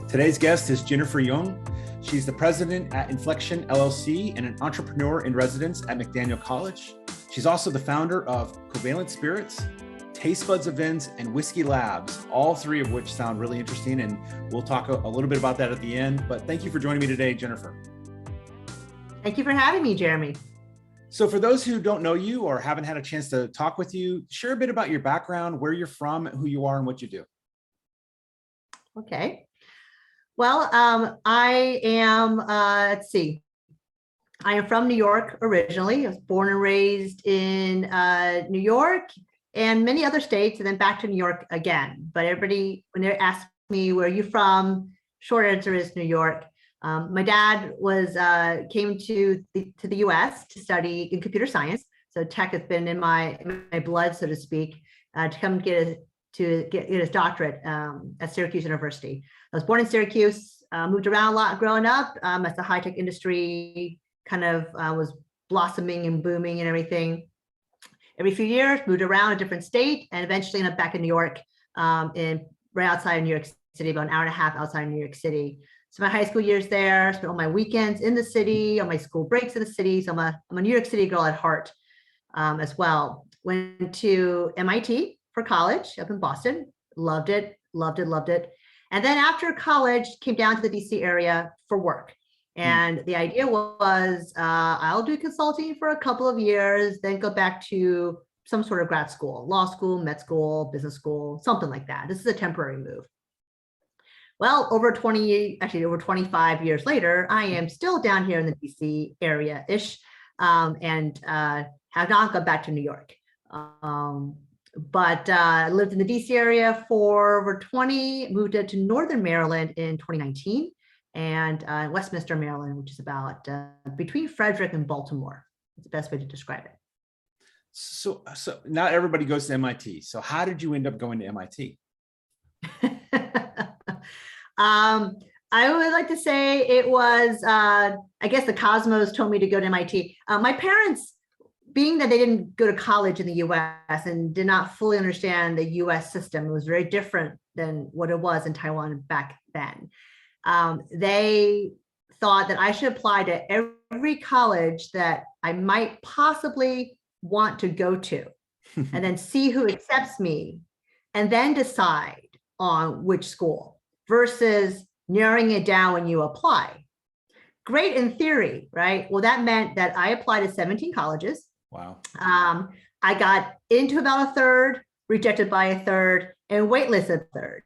Today's guest is Jennifer Young. She's the president at Inflexion LLC and an entrepreneur in residence at McDaniel College. She's also the founder of Covalent Spirits, TasteBuds events, and Whiskey Labs, all three of which sound really interesting. And we'll talk a little bit about that at the end. But thank you for joining me today, Jennifer. Thank you for having me, Jeremy. So for those who don't know you or haven't had a chance to talk with you, share a bit about your background, where you're from, who you are, and what you do. Okay. Well, I am, let's see. I am from New York originally. I was born and raised in New York and many other states, and then back to New York again. But everybody, when they ask me, where are you from? Short answer is New York. My dad came to the US to study in computer science. So tech has been in my blood, so to speak, to come get his doctorate at Syracuse University. I was born in Syracuse, moved around a lot growing up as the high-tech industry kind of was blossoming and booming and everything. Every few years, moved around a different state, and eventually ended up back in New York, right outside of New York City, about an hour and a half outside of New York City. So my high school years there, spent all my weekends in the city, on my school breaks in the city. So I'm a New York City girl at heart as well. Went to MIT for college up in Boston. Loved it. And then after college, came down to the DC area for work. And the idea was I'll do consulting for a couple of years, then go back to some sort of grad school, law school, med school, business school, something like that. This is a temporary move. Well, over 25 years later, I am still down here in the DC area-ish and have not gone back to New York. But lived in the DC area for over 20, moved to Northern Maryland in 2019 and Westminster, Maryland, which is about between Frederick and Baltimore. It's the best way to describe it. So not everybody goes to MIT. So how did you end up going to MIT? I would like to say it was, I guess the cosmos told me to go to MIT. My parents, being that they didn't go to college in the US and did not fully understand the US system, it was very different than what it was in Taiwan back then. They thought that I should apply to every college that I might possibly want to go to, and then see who accepts me, and then decide on which school, versus narrowing it down when you apply. Great in theory, right? Well, that meant that I applied to 17 colleges. Wow. I got into about a third, rejected by a third, and waitlisted a third.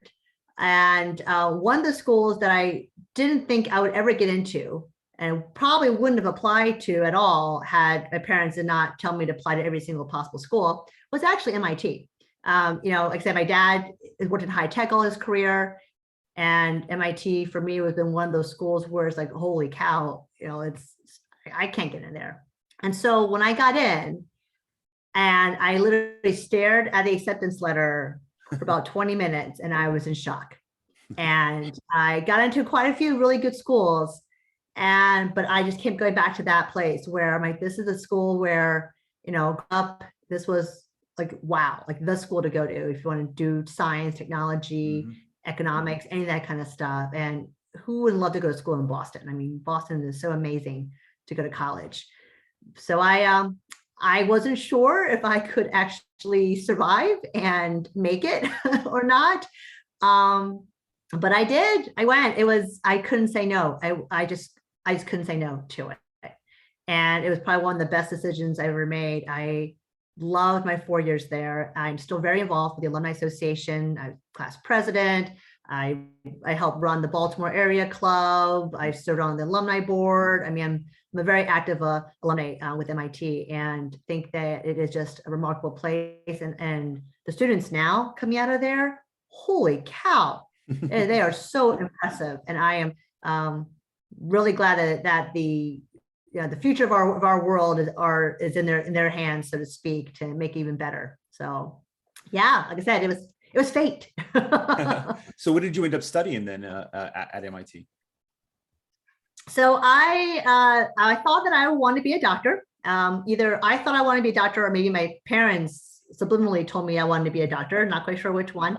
And one of the schools that I didn't think I would ever get into, and probably wouldn't have applied to at all had my parents did not tell me to apply to every single possible school, was actually MIT. Like I said, my dad worked in high tech all his career, and MIT for me has been one of those schools where it's like, holy cow, I can't get in there. And so when I got in, and I literally stared at the acceptance letter for about 20 minutes, and I was in shock. And I got into quite a few really good schools, but I just kept going back to that place where I'm like, this is a school where, this was like, wow, like the school to go to if you want to do science, technology, economics, any of that kind of stuff. And who would love to go to school in Boston? I mean, Boston is so amazing to go to college. So I wasn't sure if I could actually survive and make it or not. But I did. I went. I couldn't say no. I just couldn't say no to it. And it was probably one of the best decisions I ever made. I loved my 4 years there. I'm still very involved with the Alumni Association. I'm class president. I helped run the Baltimore area club. I served on the alumni board. I mean, I'm a very active alumni with MIT, and think that it is just a remarkable place. And the students now coming out of there, holy cow, they are so impressive. And I am really glad that the future of our world is in their hands, so to speak, to make it even better. So yeah, like I said, it was fate. So what did you end up studying then at MIT? So I thought that I wanted to be a doctor. Either I thought I wanted to be a doctor, or maybe my parents subliminally told me I wanted to be a doctor. Not quite sure which one.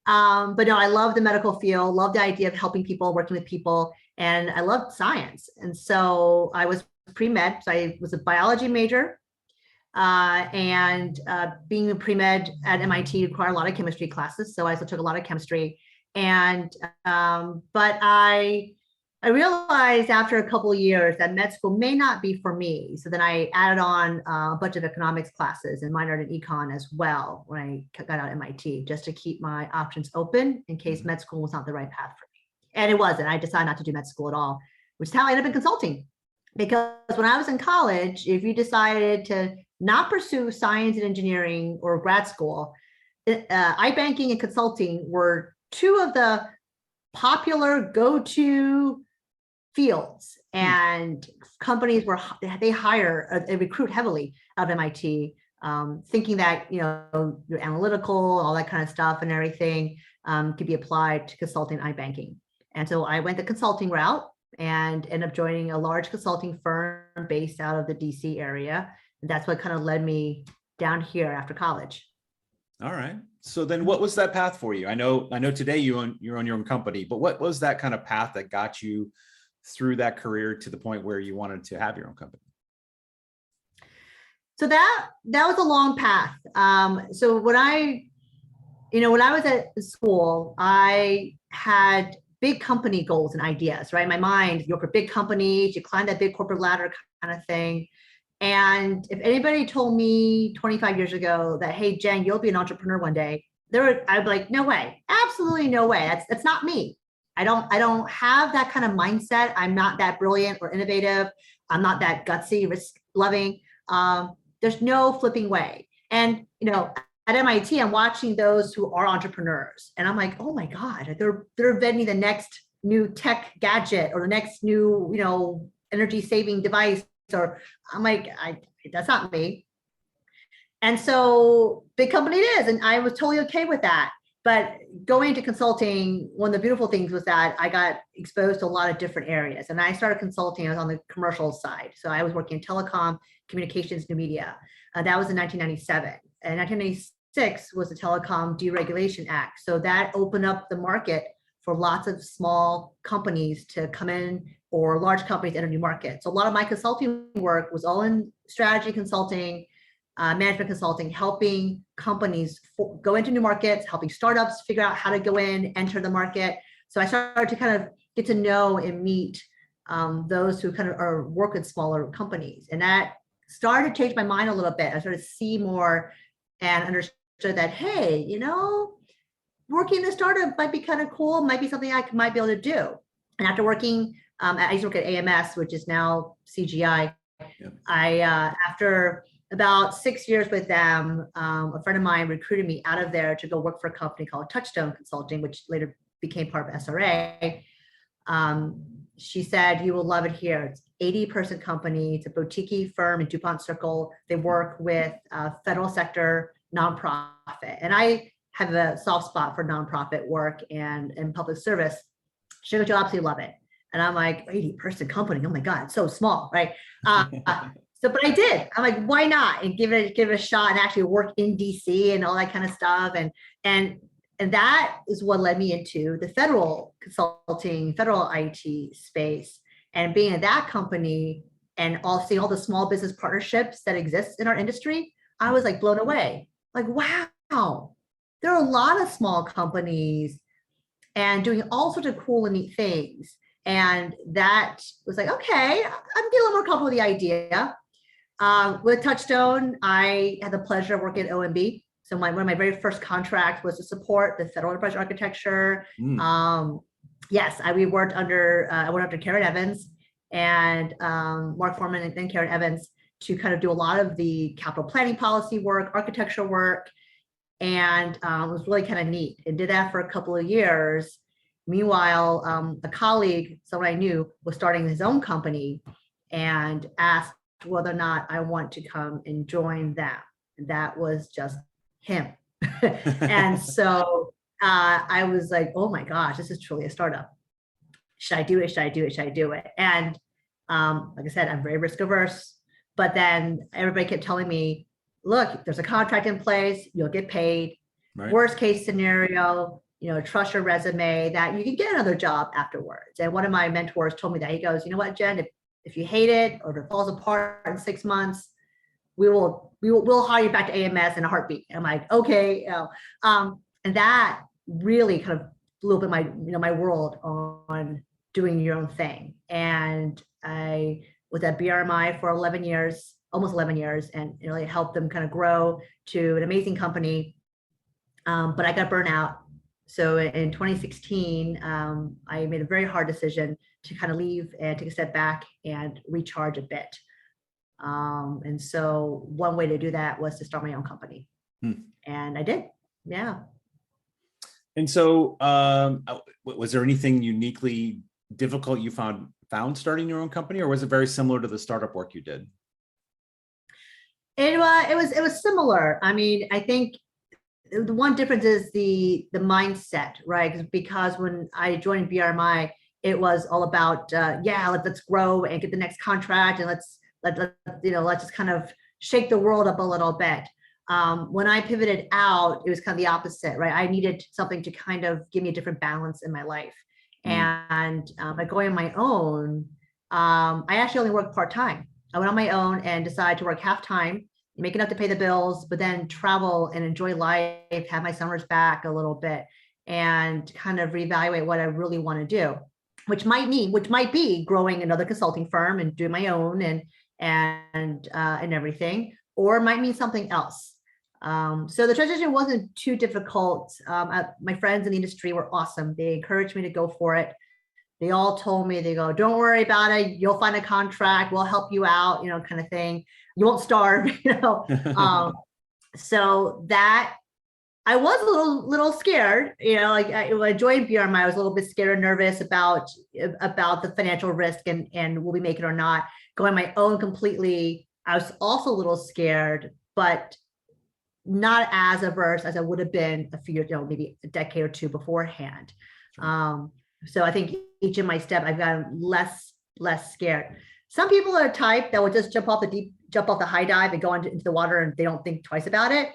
But no, I love the medical field, love the idea of helping people, working with people, and I loved science. And so I was pre-med, so I was a biology major. And being a pre-med at MIT required a lot of chemistry classes. So I also took a lot of chemistry. And but I realized after a couple of years that med school may not be for me. So then I added on a bunch of economics classes and minored in econ as well when I got out of MIT, just to keep my options open in case med school was not the right path for me. And it wasn't. I decided not to do med school at all, which is how I ended up in consulting. Because when I was in college, if you decided to not pursue science and engineering or grad school, iBanking and consulting were two of the popular go-to fields, and companies they hire, they recruit heavily out of MIT, thinking that you're analytical, all that kind of stuff and everything could be applied to consulting and iBanking. And so I went the consulting route and ended up joining a large consulting firm based out of the DC area. And that's what kind of led me down here after college. All right. So then what was that path for you? I know today you're on your own company, but what was that kind of path that got you through that career to the point where you wanted to have your own company? So that was a long path. So when I was at school, I had big company goals and ideas, right? In my mind, you work for big companies, you climb that big corporate ladder kind of thing. And if anybody told me 25 years ago that, hey, Jen, you'll be an entrepreneur one day, I'd be like, no way, absolutely no way. That's not me. I don't have that kind of mindset. I'm not that brilliant or innovative. I'm not that gutsy, risk loving. There's no flipping way. And, at MIT, I'm watching those who are entrepreneurs, and I'm like, oh my God, they're inventing the next new tech gadget or the next new, energy saving device. Or I'm like, that's not me. And so big company it is. And I was totally okay with that. But going into consulting, one of the beautiful things was that I got exposed to a lot of different areas. And I started consulting, I was on the commercial side. So I was working in telecom, communications, new media. That was in 1997. And 1996 was the Telecom Deregulation Act. So that opened up the market for lots of small companies to come in, or large companies enter new markets. So a lot of my consulting work was all in strategy consulting, management consulting, helping companies go into new markets, helping startups figure out how to go in, enter the market. So I started to kind of get to know and meet those who kind of work with smaller companies. And that started to change my mind a little bit. I started to see more and understood that, hey, working in a startup might be kind of cool, might be something I might be able to do. And after working, I used to work at AMS, which is now CGI. Yep. After about 6 years with them, a friend of mine recruited me out of there to go work for a company called Touchstone Consulting, which later became part of SRA. She said, you will love it here. It's 80-person company. It's a boutique firm in DuPont Circle. They work with federal sector nonprofit. And I have a soft spot for nonprofit work and public service. She goes, you'll absolutely love it. And I'm like, 80-person company. Oh my God, it's so small, right? But I did. I'm like, why not? And give it a shot and actually work in DC and all that kind of stuff. And that is what led me into the federal consulting, federal IT space. And being in that company and seeing all the small business partnerships that exist in our industry, I was like blown away. Like, wow, there are a lot of small companies and doing all sorts of cool and neat things. And that was like, okay, I'm getting a little more comfortable with the idea. With Touchstone, I had the pleasure of working at OMB. So one of my very first contracts was to support the federal enterprise architecture. Yes, we worked under, I went under Karen Evans and Mark Foreman and then Karen Evans to kind of do a lot of the capital planning policy work, architecture work, and it was really kind of neat. And did that for a couple of years. Meanwhile, a colleague, someone I knew, was starting his own company and asked whether or not I want to come and join them. And that was just him. And so I was like, oh my gosh, this is truly a startup. Should I do it? Should I do it? Should I do it? And like I said, I'm very risk averse. But then everybody kept telling me, look, there's a contract in place, you'll get paid. Right. Worst case scenario, trust your resume, that you can get another job afterwards. And one of my mentors told me that. He goes, you know what, Jen, if you hate it or if it falls apart in 6 months, we'll hire you back to AMS in a heartbeat. And I'm like, okay. And that really kind of blew up in my world on doing your own thing. And I was at BRMI for 11 years, almost 11 years, and really helped them kind of grow to an amazing company. But I got burnt out. So in 2016, I made a very hard decision to kind of leave and take a step back and recharge a bit. And so one way to do that was to start my own company. And I did. Yeah. And so was there anything uniquely difficult you found starting your own company, or was it very similar to the startup work you did? It was similar. I mean, I think the one difference is the mindset, right? Because when I joined BRMI, it was all about let's grow and get the next contract, and let's just kind of shake the world up a little bit. When I pivoted out, it was kind of the opposite, right? I needed something to kind of give me a different balance in my life. And by going on my own, I actually only worked part-time. I went on my own and decided to work half-time, make enough to pay the bills, but then travel and enjoy life, have my summers back a little bit, and kind of reevaluate what I really want to do, which might be growing another consulting firm and doing my own and everything, or it might mean something else. So the transition wasn't too difficult. My friends in the industry were awesome. They encouraged me to go for it. They all told me, they go, don't worry about it. You'll find a contract. We'll help you out, kind of thing. You won't starve, So that I was a little scared, when I joined BRMI, I was a little bit scared and nervous about the financial risk and will we make it or not. Going my own completely, I was also a little scared, but not as averse as I would have been a few years, maybe a decade or two beforehand. So I think each of my step, I've gotten less scared. Some people are a type that will just jump off the high dive and go into the water and they don't think twice about it.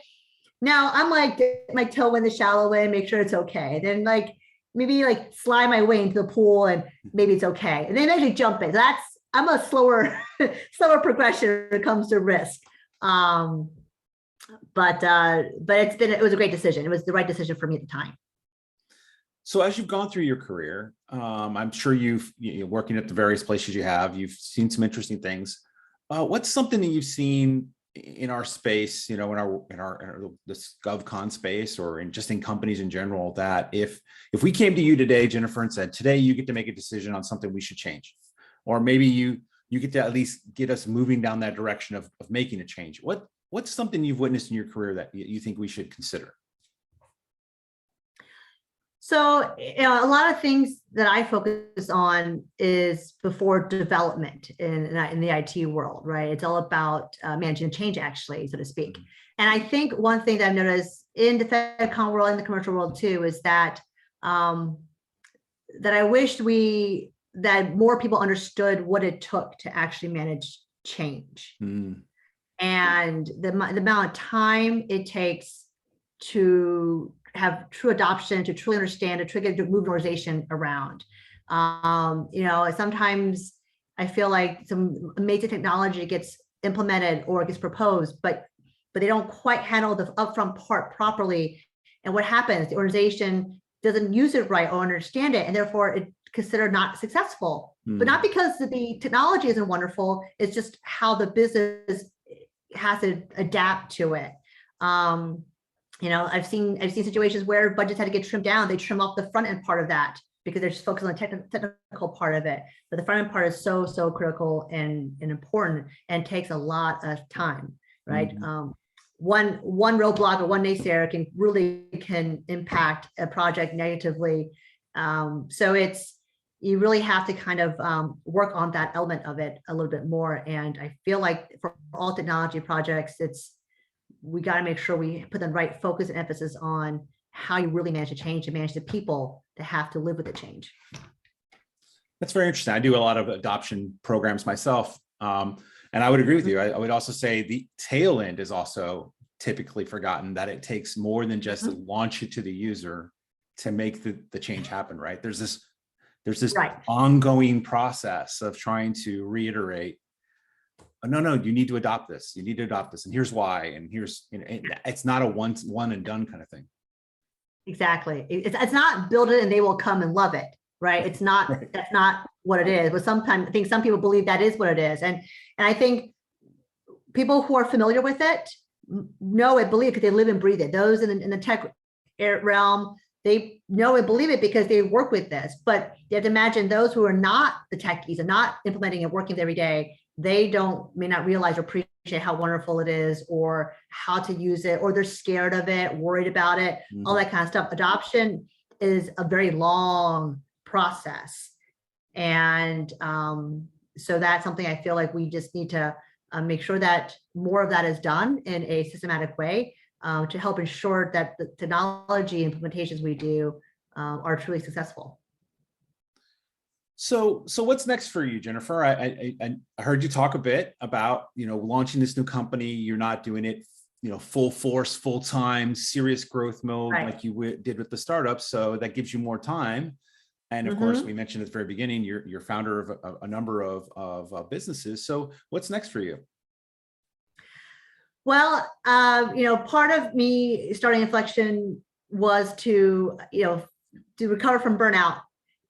Now I'm like, dip my toe in the shallow end, make sure it's okay. Then maybe slide my way into the pool and maybe it's okay. And then actually jump in. I'm a slower progression when it comes to risk. But it was a great decision. It was the right decision for me at the time. So as you've gone through your career, I'm sure you're working at the various places you've seen some interesting things. What's something that you've seen in our space, in our this GovCon space, or in companies in general, that if we came to you today, Jennifer, and said, today you get to make a decision on something we should change, or maybe you get to at least get us moving down that direction of making a change. What's something you've witnessed in your career that you think we should consider? So, a lot of things that I focus on is before development in the IT world, right? It's all about managing change, actually, so to speak. And I think one thing that I've noticed in the FedCon world and the commercial world too is that that I wish that more people understood what it took to actually manage change, and the amount of time it takes to have true adoption, to truly understand, to truly move an organization around. Sometimes I feel like some amazing technology gets implemented or gets proposed, but they don't quite handle the upfront part properly. And what happens? The organization doesn't use it right or understand it, and therefore it's considered not successful. But not because the technology isn't wonderful, it's just how the business has to adapt to it. I've seen situations where budgets had to get trimmed down. They trim off the front end part of that because they're just focused on the technical part of it. But the front end part is so critical and important, and takes a lot of time, right? One roadblock or one naysayer can impact a project negatively. So you really have to kind of work on that element of it a little bit more. And I feel like for all technology projects, we got to make sure we put the right focus and emphasis on how you really manage the change and manage the people that have to live with the change. That's very interesting. I do a lot of adoption programs myself. And I would agree with you. I would also say the tail end is also typically forgotten, that it takes more than just to launch it to the user to make the change happen, right? There's this Right. ongoing process of trying to reiterate, oh, no, you need to adopt this. You need to adopt this. And here's why. And here's, it's not a one and done kind of thing. Exactly. It's not build it and they will come and love it, right? It's not, right. That's not what it is. But sometimes I think some people believe that is what it is. And I think people who are familiar with it know it, believe it, because they live and breathe it. Those in the tech realm, they know and believe it because they work with this. But you have to imagine those who are not the techies and not implementing it, working every day, they may not realize or appreciate how wonderful it is, or how to use it, or they're scared of it, worried about it, all that kind of stuff. Adoption is a very long process. And so that's something I feel like we just need to make sure that more of that is done in a systematic way to help ensure that the technology implementations we do are truly successful. So what's next for you, Jennifer? I heard you talk a bit about, launching this new company. You're not doing it, full force, full time, serious growth mode, right, like you did with the startup. So that gives you more time. And of course, we mentioned at the very beginning, you're founder of a number of businesses. So what's next for you? Well, part of me starting Inflexion was to recover from burnout.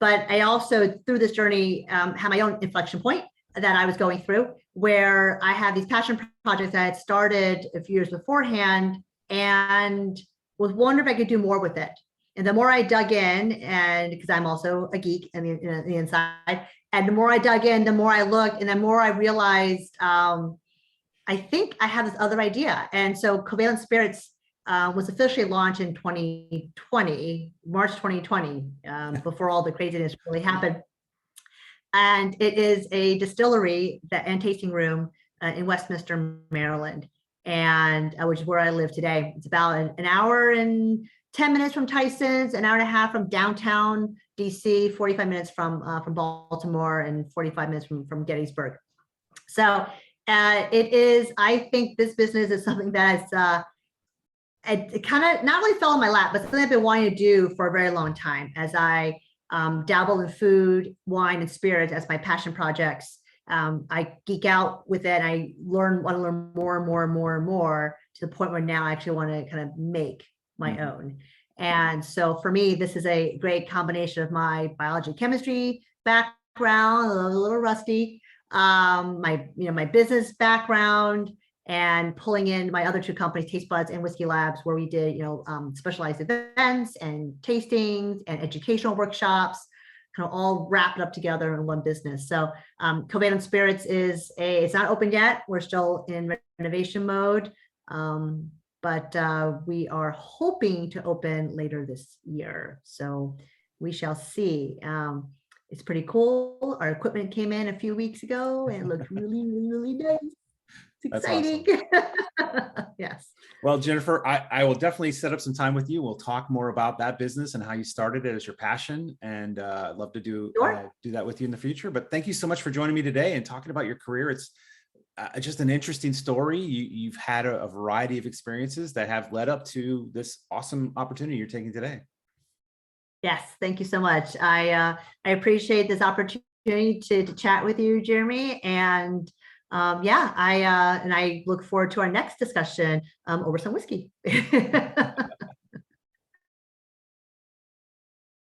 But I also, through this journey, had my own inflection point that I was going through, where I had these passion projects that I had started a few years beforehand, and was wondering if I could do more with it. And the more I dug in, and because I'm also a geek on the inside, and the more I dug in, the more I looked, and the more I realized, I think I had this other idea. And so Covalent Spirits was officially launched in 2020, March 2020, before all the craziness really happened. And it is a distillery and tasting room in Westminster, Maryland, and which is where I live today. It's about an hour and 10 minutes from Tyson's, an hour and a half from downtown DC, 45 minutes from Baltimore, and 45 minutes from Gettysburg. So it is, I think this business is something that's it kind of not really fell in my lap, but something I've been wanting to do for a very long time, as I dabble in food, wine, and spirits as my passion projects. I geek out with it. I want to learn more and more and more and more, to the point where now I actually want to kind of make my own. And so for me, this is a great combination of my biology, chemistry background, a little rusty, my business background, and pulling in my other two companies, TasteBuds and Whiskey Labs, where we did, specialized events and tastings and educational workshops, kind of all wrapped up together in one business. So Covalent Spirits it's not open yet. We're still in renovation mode, but we are hoping to open later this year. So we shall see. It's pretty cool. Our equipment came in a few weeks ago and it looked really, really, really nice. It's exciting. Awesome. Yes. Well, Jennifer, I will definitely set up some time with you. We'll talk more about that business and how you started it as your passion. And I'd love to do that with you in the future. But thank you so much for joining me today and talking about your career. It's just an interesting story. You've had a variety of experiences that have led up to this awesome opportunity you're taking today. Yes, thank you so much. I appreciate this opportunity to chat with you, Jeremy. And I look forward to our next discussion over some whiskey.